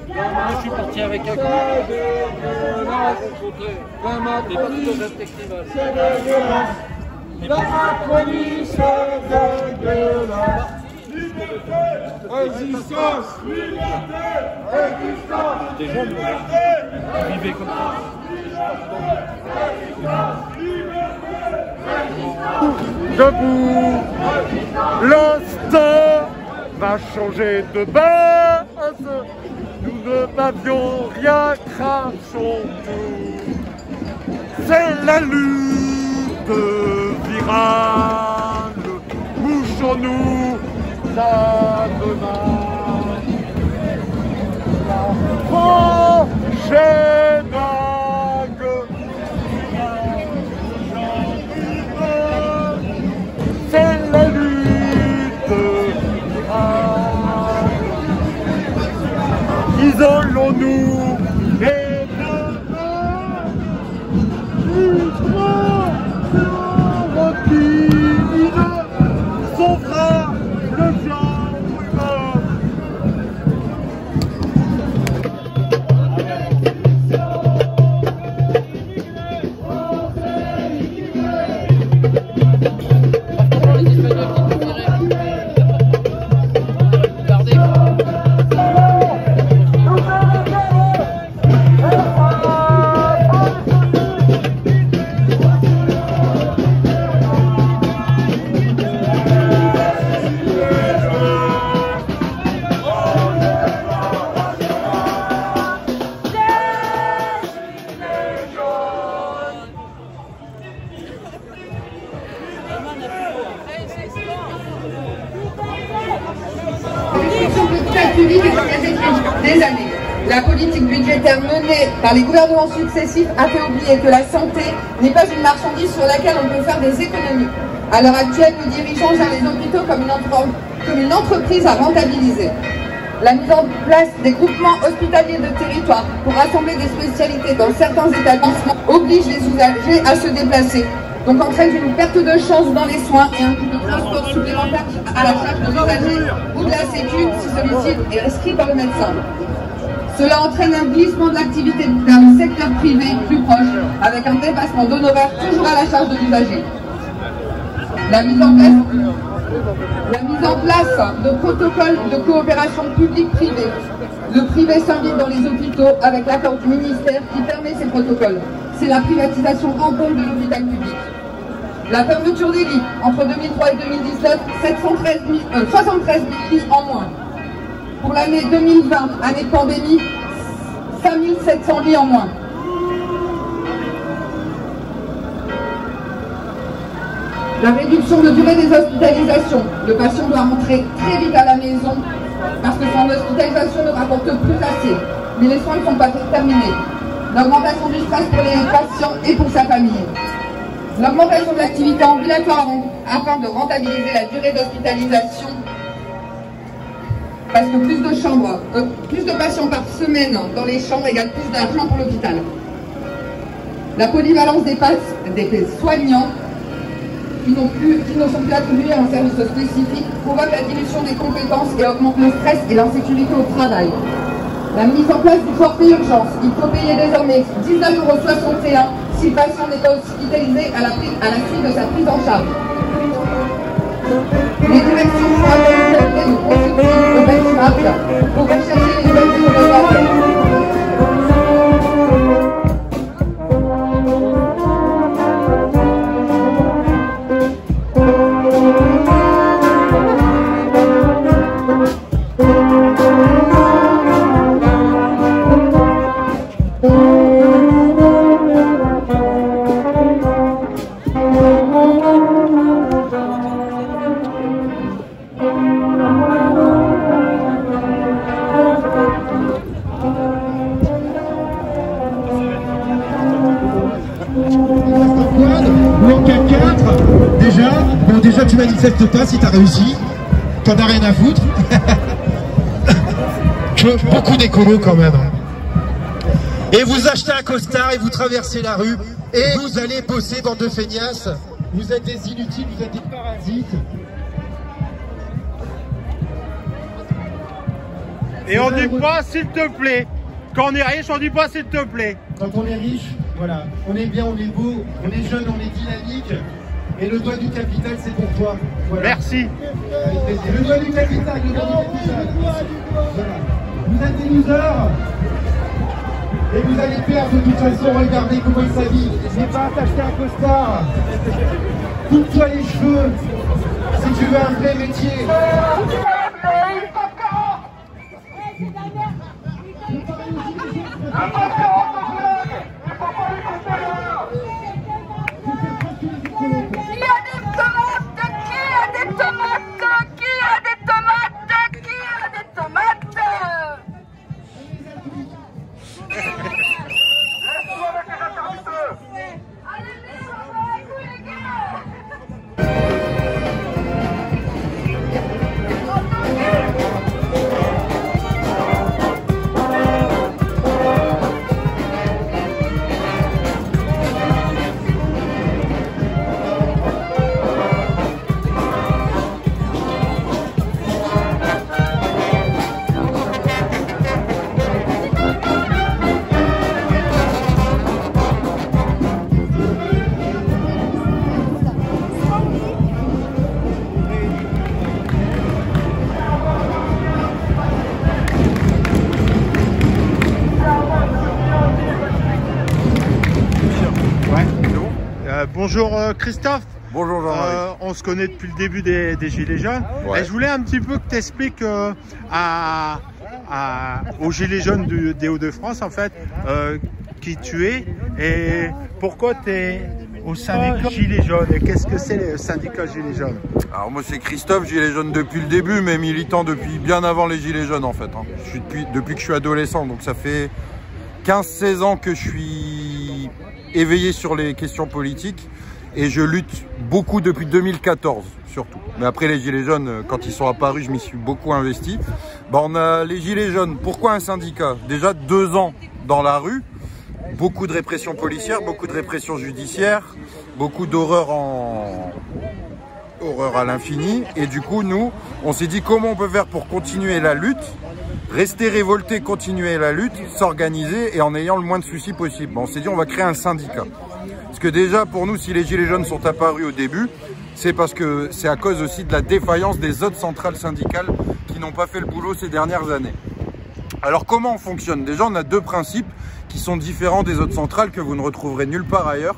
Je suis parti avec un coup. Les parties de festival. La Macronie, c'est dégueulasse. Résistance, liberté, résistance, Déjà, liberté, vivez comme ça. Debout, l'instant va changer de base. Nous ne n'avions rien, crachons-nous. C'est la lutte virale. Bouchons-nous la demande. La prochaine vague. C'est la lutte virale. Isolons-nous et demain, l'histoire rapide sauvera le genre humain. Public est engagée depuis des années. La politique budgétaire menée par les gouvernements successifs a fait oublier que la santé n'est pas une marchandise sur laquelle on peut faire des économies. À l'heure actuelle, nos dirigeants gèrent les hôpitaux comme une entreprise à rentabiliser. La mise en place des groupements hospitaliers de territoire pour rassembler des spécialités dans certains établissements oblige les usagers à se déplacer. Donc entraîne une perte de chance dans les soins et un coût de transport supplémentaire à la charge de l'usager ou de la sécu si celui-ci est prescrit par le médecin. Cela entraîne un glissement de l'activité vers le secteur privé plus proche, avec un dépassement d'honoraires toujours à la charge de l'usager. La mise en place de protocoles de coopération publique-privée. Le privé s'invite dans les hôpitaux avec l'accord du ministère qui permet ces protocoles. C'est la privatisation rampante de l'hôpital public. La fermeture des lits entre 2003 et 2019, 73 000 lits en moins. Pour l'année 2020, année de pandémie, 5 700 lits en moins. La réduction de durée des hospitalisations. Le patient doit rentrer très vite à la maison parce que son hospitalisation ne rapporte plus assez. Mais les soins ne sont pas terminés. L'augmentation du stress pour les patients et pour sa famille. L'augmentation de l'activité ambulatoire afin de rentabiliser la durée d'hospitalisation. Parce que plus de chambres, plus de patients par semaine dans les chambres égale plus d'argent pour l'hôpital. La polyvalence des soignants qui ne sont plus attribués à un service spécifique provoque la diminution des compétences et augmente le stress et l'insécurité au travail. La mise en place du forfait urgence. Il faut payer désormais 19,61 € si le patient n'est pas hospitalisé à la suite de sa prise en charge. Les directions sont appelées de consulter au benchmark pour rechercher les nouvelles innovations. Déjà tu manifestes pas si t'as réussi, t'en as rien à foutre. Beaucoup d'écolo quand même. Et vous achetez un costard et vous traversez la rue et vous allez bosser, bande de feignasses. Vous êtes des inutiles, vous êtes des parasites. Et on dit pas s'il te plaît. Quand on est riche, on dit pas s'il te plaît. Quand on est riche, voilà, on est bien, on est beau, on est jeune, on est dynamique. Et le doigt du capital, c'est pour toi. Voilà. Merci. Le doigt du capital, le doigt du capital. Voilà. Vous êtes des losers. Et vous allez perdre de toute façon, regardez comment il s'habille. N'hésitez pas à t'acheter un costard. Coupe-toi les cheveux. Si tu veux un vrai métier. Bonjour Christophe. Bonjour Jean-Marie. On se connaît depuis le début des Gilets jaunes. Ouais. Et je voulais un petit peu que tu expliques aux Gilets jaunes des Hauts-de-France en fait qui tu es et pourquoi tu es au syndicat Gilets jaunes et qu'est-ce que c'est le syndicat Gilets jaunes? Alors moi c'est Christophe, Gilets jaunes depuis le début mais militant depuis bien avant les Gilets jaunes en fait. Je suis depuis que je suis adolescent, donc ça fait 15-16 ans que je suis éveillé sur les questions politiques et je lutte beaucoup depuis 2014 surtout. Mais après les Gilets jaunes, quand ils sont apparus, je m'y suis beaucoup investi. On a les Gilets jaunes. Pourquoi un syndicat? Déjà 2 ans dans la rue, beaucoup de répression policière, beaucoup de répression judiciaire, beaucoup d'horreur horreur à l'infini. Et du coup, nous, on s'est dit comment on peut faire pour continuer la lutte, rester révolté, continuer la lutte, s'organiser et en ayant le moins de soucis possible. On s'est dit on va créer un syndicat. Parce que déjà pour nous, si les Gilets jaunes sont apparus au début, c'est parce que c'est à cause aussi de la défaillance des autres centrales syndicales qui n'ont pas fait le boulot ces dernières années. Alors comment on fonctionne? Déjà on a 2 principes qui sont différents des autres centrales que vous ne retrouverez nulle part ailleurs.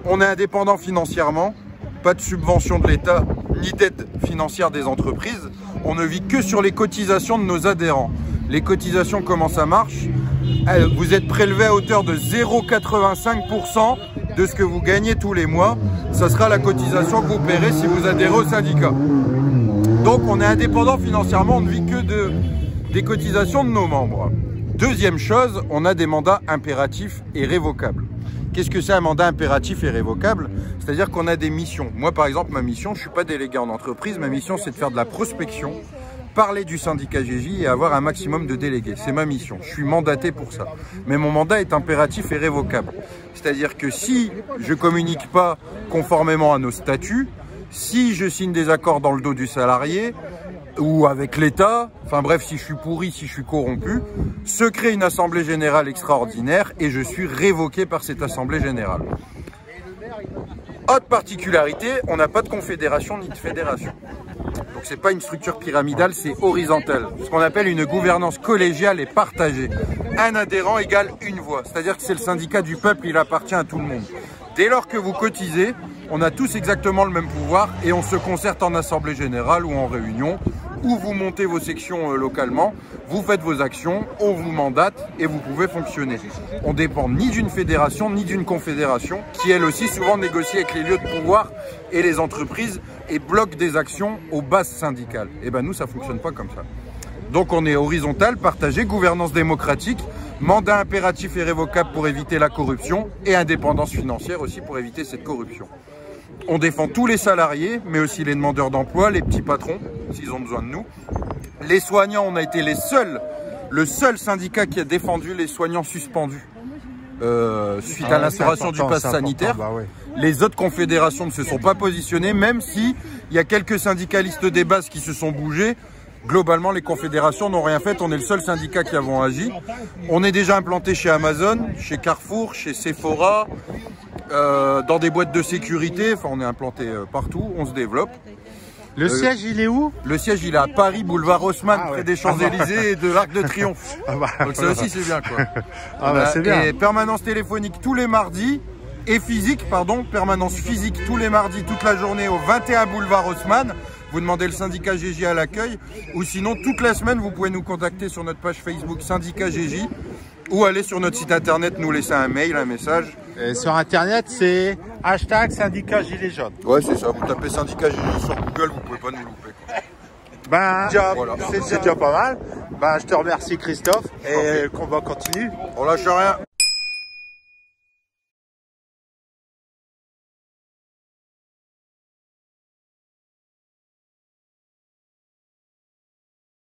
On est indépendant financièrement, pas de subvention de l'État ni d'aide financière des entreprises. On ne vit que sur les cotisations de nos adhérents. Les cotisations, comment ça marche? Vous êtes prélevé à hauteur de 0,85% de ce que vous gagnez tous les mois. Ça sera la cotisation que vous paierez si vous adhérez au syndicat. Donc on est indépendant financièrement, on ne vit que des cotisations de nos membres. Deuxième chose, on a des mandats impératifs et révocables. Qu'est-ce que c'est un mandat impératif et révocable? C'est-à-dire qu'on a des missions. Moi par exemple, ma mission, je ne suis pas délégué en entreprise, ma mission c'est de faire de la prospection, parler du syndicat GJ et avoir un maximum de délégués. C'est ma mission, je suis mandaté pour ça. Mais mon mandat est impératif et révocable. C'est-à-dire que si je ne communique pas conformément à nos statuts, si je signe des accords dans le dos du salarié ou avec l'État, enfin bref, si je suis pourri, si je suis corrompu, se crée une assemblée générale extraordinaire et je suis révoqué par cette assemblée générale. Autre particularité, on n'a pas de confédération ni de fédération. Donc c'est pas une structure pyramidale, c'est horizontal. Ce qu'on appelle une gouvernance collégiale et partagée. Un adhérent égale une voix. C'est-à-dire que c'est le syndicat du peuple, il appartient à tout le monde. Dès lors que vous cotisez, on a tous exactement le même pouvoir et on se concerte en assemblée générale ou en réunion, où vous montez vos sections localement, vous faites vos actions, on vous mandate et vous pouvez fonctionner. On ne dépend ni d'une fédération ni d'une confédération qui elle aussi souvent négocie avec les lieux de pouvoir et les entreprises et bloque des actions aux bases syndicales. Et ben nous ça ne fonctionne pas comme ça. Donc on est horizontal, partagé, gouvernance démocratique, mandat impératif et révocable pour éviter la corruption et indépendance financière aussi pour éviter cette corruption. On défend tous les salariés, mais aussi les demandeurs d'emploi, les petits patrons, s'ils ont besoin de nous. Les soignants, on a été le seul syndicat qui a défendu les soignants suspendus suite à l'instauration du pass sanitaire. Bah ouais. Les autres confédérations ne se sont pas positionnées, même s'il y a quelques syndicalistes des bases qui se sont bougés. Globalement, les confédérations n'ont rien fait. On est le seul syndicat qui avons agi. On est déjà implanté chez Amazon, chez Carrefour, chez Sephora, dans des boîtes de sécurité. Enfin, on est implanté partout. On se développe. Le siège, il est où? Le siège, il est à Paris, boulevard Haussmann, près des Champs-Élysées et de l'Arc de Triomphe. Donc ça aussi, c'est bien, quoi. C'est bien. Et permanence téléphonique tous les mardis et physique, pardon, permanence physique tous les mardis, toute la journée au 21 boulevard Haussmann. Vous demandez le syndicat GJ à l'accueil, ou sinon toute la semaine, vous pouvez nous contacter sur notre page Facebook syndicat GJ ou aller sur notre site internet, nous laisser un mail, un message. Et sur internet, c'est hashtag syndicat Gilets jaunes. Ouais, c'est ça. Vous tapez syndicat GJ sur Google, vous pouvez pas nous louper, quoi. Ben, Voilà. c'est déjà pas mal. Ben, je te remercie Christophe et qu'on va continuer. On lâche rien.